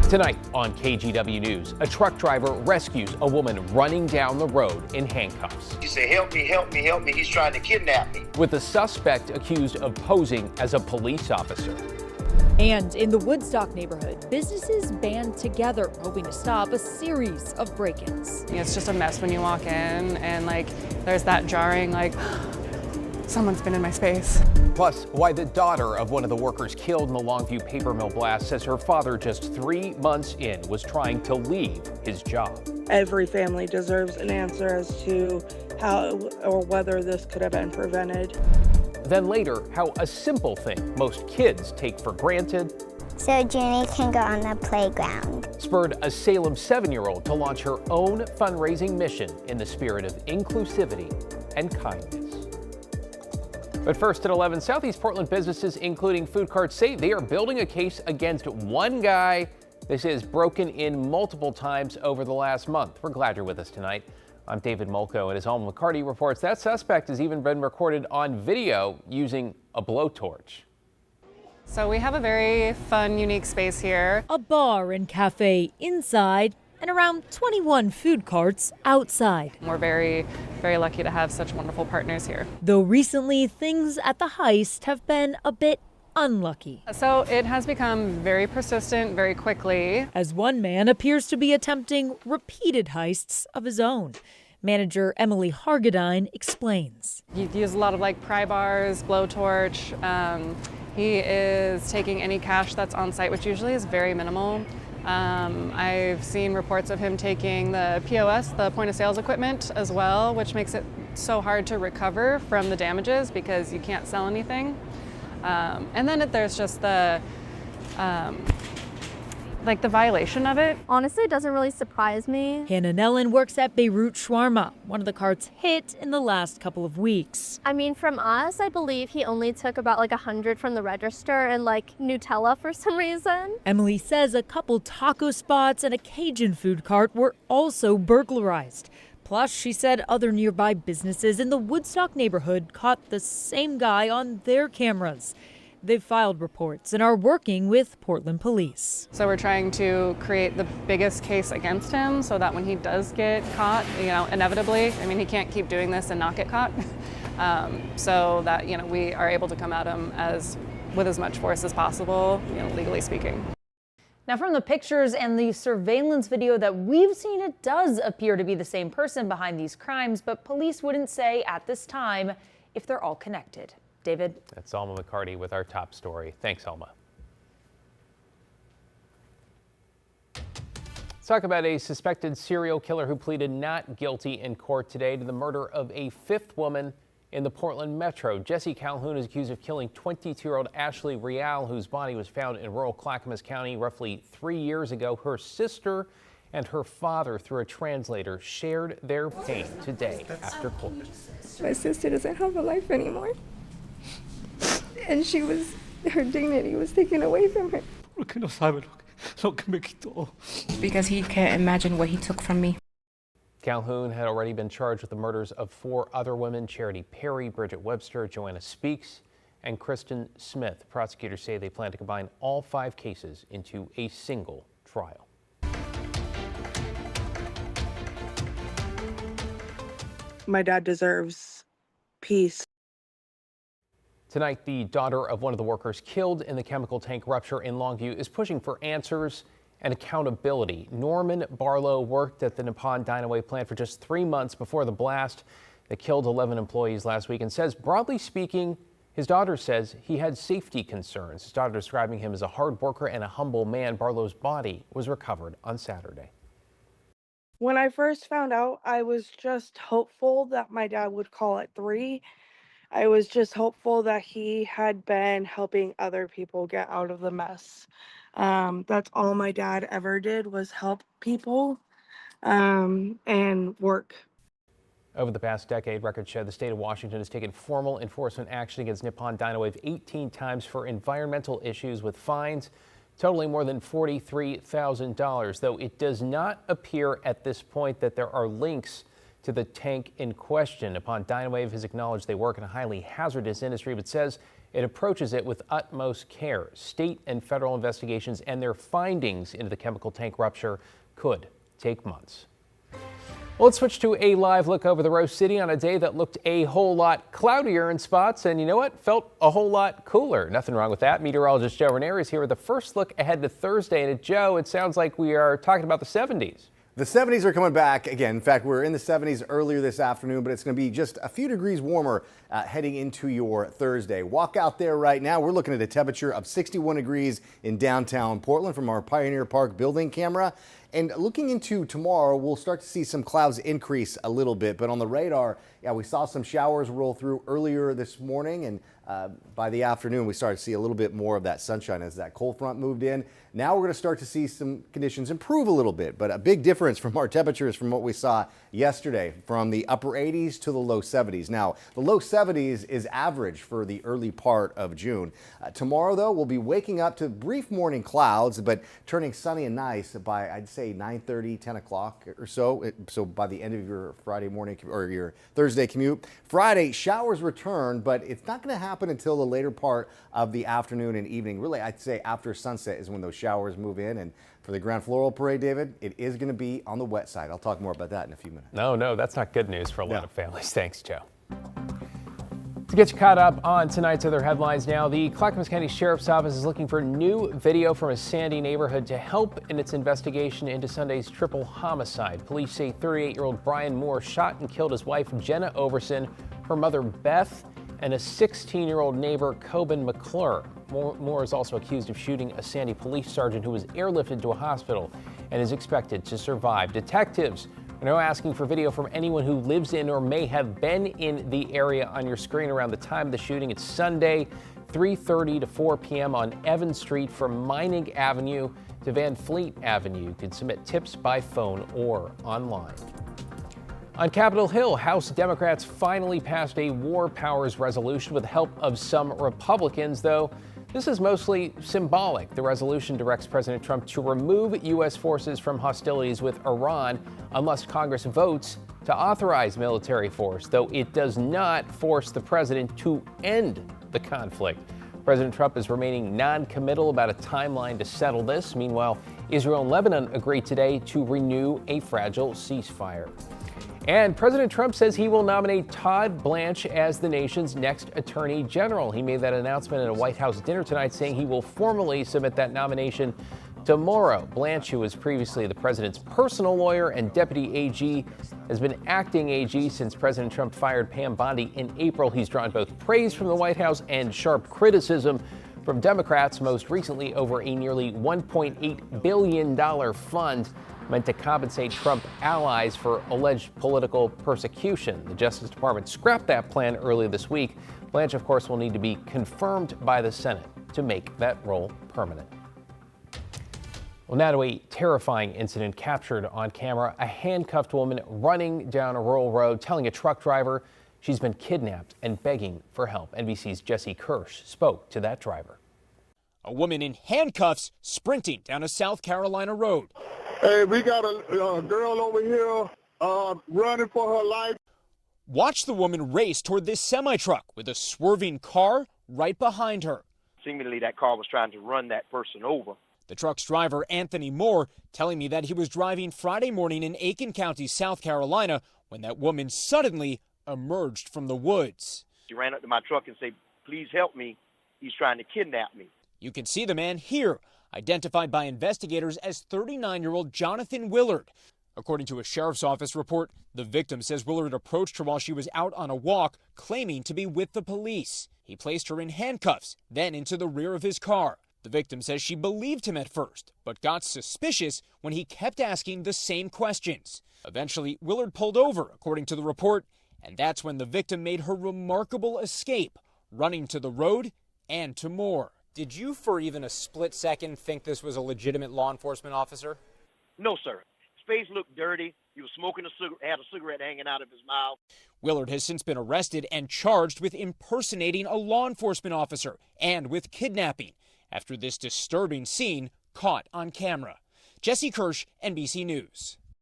Tonight on KGW News, a truck driver rescues a woman running down the road in handcuffs. He said, help me, help me, help me. He's trying to kidnap me. With the suspect accused of posing as a police officer. And in the Woodstock neighborhood, businesses band together, hoping to stop a series of break-ins. It's just a mess when you walk in, and there's that jarring, someone's been in my space. Plus, why the daughter of one of the workers killed in the Longview paper mill blast says her father, just 3 months in, was trying to leave his job. Every family deserves an answer as to how or whether this could have been prevented. Then later, how a simple thing most kids take for granted so Junie can go on the playground spurred a Salem 7-year-old to launch her own fundraising mission in the spirit of inclusivity and kindness. But first at 11, Southeast Portland businesses, including Food Carts, say they are building a case against one guy they say has broken in multiple times over the last month. We're glad you're with us tonight. I'm David Molko, and as Alma McCarty reports, that suspect has even been recorded on video using a blowtorch. So we have a very fun, unique space here. A bar and cafe inside and around 21 food carts outside. We're very, very lucky to have such wonderful partners here. Though recently things at the heist have been a bit unlucky. So it has become very persistent very quickly. As one man appears to be attempting repeated heists of his own. Manager Emily Hargadine explains. He uses a lot of pry bars, blowtorch. He is taking any cash that's on site, which usually is very minimal. I've seen reports of him taking the POS, the point of sales equipment as well, which makes it so hard to recover from the damages because you can't sell anything. And then there's just the violation of it. Honestly, it doesn't really surprise me. Hannah Nellen works at Beirut Shawarma, one of the carts hit in the last couple of weeks. I mean, from us, I believe he only took about 100 from the register and Nutella for some reason. Emily says a couple taco spots and a Cajun food cart were also burglarized. Plus, she said other nearby businesses in the Woodstock neighborhood caught the same guy on their cameras. They've filed reports and are working with Portland police. So we're trying to create the biggest case against him so that when he does get caught, inevitably, he can't keep doing this and not get caught. So that, we are able to come at him with as much force as possible, legally speaking. Now, from the pictures and the surveillance video that we've seen, it does appear to be the same person behind these crimes, but police wouldn't say at this time if they're all connected. David? That's Alma McCarty with our top story. Thanks, Alma. Let's talk about a suspected serial killer who pleaded not guilty in court today to the murder of a fifth woman in the Portland Metro. Jesse Calhoun is accused of killing 22-year-old Ashley Real, whose body was found in rural Clackamas County roughly 3 years ago. Her sister and her father, through a translator, shared their pain today after court. My sister doesn't have a life anymore. And her dignity was taken away from her. Because he can't imagine what he took from me. Calhoun had already been charged with the murders of 4 other women: Charity Perry, Bridget Webster, Joanna Speaks, and Kristen Smith. Prosecutors say they plan to combine all 5 cases into a single trial. My dad deserves peace. Tonight, the daughter of one of the workers killed in the chemical tank rupture in Longview is pushing for answers and accountability. Norman Barlow worked at the Nippon Dynaway plant for just 3 months before the blast that killed 11 employees last week, and says, broadly speaking, his daughter says he had safety concerns. His daughter describing him as a hard worker and a humble man. Barlow's body was recovered on Saturday. When I first found out, I was just hopeful that my dad would call at 3. I was just hopeful that he had been helping other people get out of the mess. That's all my dad ever did, was help people and work. Over the past decade, records show the state of Washington has taken formal enforcement action against Nippon Dynaway 18 times for environmental issues, with fines totaling more than $43,000, though it does not appear at this point that there are links to the tank in question. Nippon Dynaway has acknowledged they work in a highly hazardous industry, but says it approaches it with utmost care. State and federal investigations and their findings into the chemical tank rupture could take months. Well, let's switch to a live look over the Rose City on a day that looked a whole lot cloudier in spots, and you know what? Felt a whole lot cooler. Nothing wrong with that. Meteorologist Joe Ranieri is here with the first look ahead to Thursday. And Joe, it sounds like we are talking about the 70s. The 70s are coming back again. In fact, we were in the 70s earlier this afternoon, but it's going to be just a few degrees warmer heading into your Thursday. Walk out there right now. We're looking at a temperature of 61 degrees in downtown Portland from our Pioneer Park building camera. And looking into tomorrow, we'll start to see some clouds increase a little bit. But on the radar, yeah, we saw some showers roll through earlier this morning. And by the afternoon, we started to see a little bit more of that sunshine as that cold front moved in. Now we're going to start to see some conditions improve a little bit. But a big difference from our temperatures from what we saw yesterday, from the upper 80s to the low 70s. Now, the low 70s is average for the early part of June. Tomorrow, though, we'll be waking up to brief morning clouds, but turning sunny and nice by, I'd say, 9:30, 10 o'clock or so. So by the end of your Friday morning or your Thursday commute. Friday, showers return, but it's not going to happen until the later part of the afternoon and evening. Really, I'd say after sunset is when those showers move in. And for the Grand Floral Parade, David, it is going to be on the wet side. I'll talk more about that in a few minutes. No, that's not good news for a lot of families. Thanks, Joe. To get you caught up on tonight's other headlines now, the Clackamas County Sheriff's Office is looking for new video from a Sandy neighborhood to help in its investigation into Sunday's triple homicide. Police say 38-year-old Brian Moore shot and killed his wife, Jenna Overson, her mother, Beth, and a 16-year-old neighbor, Coben McClure. Moore is also accused of shooting a Sandy police sergeant who was airlifted to a hospital and is expected to survive. Detectives are now asking for video from anyone who lives in or may have been in the area on your screen around the time of the shooting. It's Sunday, 3:30 to 4 p.m. on Evans Street from Mining Avenue to Van Fleet Avenue. You can submit tips by phone or online. On Capitol Hill, House Democrats finally passed a war powers resolution with the help of some Republicans, though this is mostly symbolic. The resolution directs President Trump to remove U.S. forces from hostilities with Iran unless Congress votes to authorize military force, though it does not force the president to end the conflict. President Trump is remaining non-committal about a timeline to settle this. Meanwhile, Israel and Lebanon agreed today to renew a fragile ceasefire. And President Trump says he will nominate Todd Blanche as the nation's next attorney general. He made that announcement at a White House dinner tonight, saying he will formally submit that nomination tomorrow. Blanche, who was previously the president's personal lawyer and deputy AG, has been acting AG since President Trump fired Pam Bondi in April. He's drawn both praise from the White House and sharp criticism from Democrats, most recently over a nearly $1.8 billion fund meant to compensate Trump allies for alleged political persecution. The Justice Department scrapped that plan earlier this week. Blanche, of course, will need to be confirmed by the Senate to make that role permanent. Well, now to a terrifying incident captured on camera. A handcuffed woman running down a rural road telling a truck driver she's been kidnapped and begging for help. NBC's Jesse Kirsch spoke to that driver. A woman in handcuffs sprinting down a South Carolina road. Hey, we got a girl over here running for her life. Watch the woman race toward this semi-truck with a swerving car right behind her. Seemingly that car was trying to run that person over. The truck's driver, Anthony Moore, telling me that he was driving Friday morning in Aiken County, South Carolina, when that woman suddenly emerged from the woods. She ran up to my truck and said, "Please help me. He's trying to kidnap me." You can see the man here, identified by investigators as 39-year-old Jonathan Willard. According to a sheriff's office report, the victim says Willard approached her while she was out on a walk, claiming to be with the police. He placed her in handcuffs, then into the rear of his car. The victim says she believed him at first, but got suspicious when he kept asking the same questions. Eventually, Willard pulled over, according to the report, and that's when the victim made her remarkable escape, running to the road and to Moore. Did you for even a split second think this was a legitimate law enforcement officer? No, sir. His face looked dirty. He was smoking a cigarette, had a cigarette hanging out of his mouth. Willard has since been arrested and charged with impersonating a law enforcement officer and with kidnapping after this disturbing scene caught on camera. Jesse Kirsch, NBC News.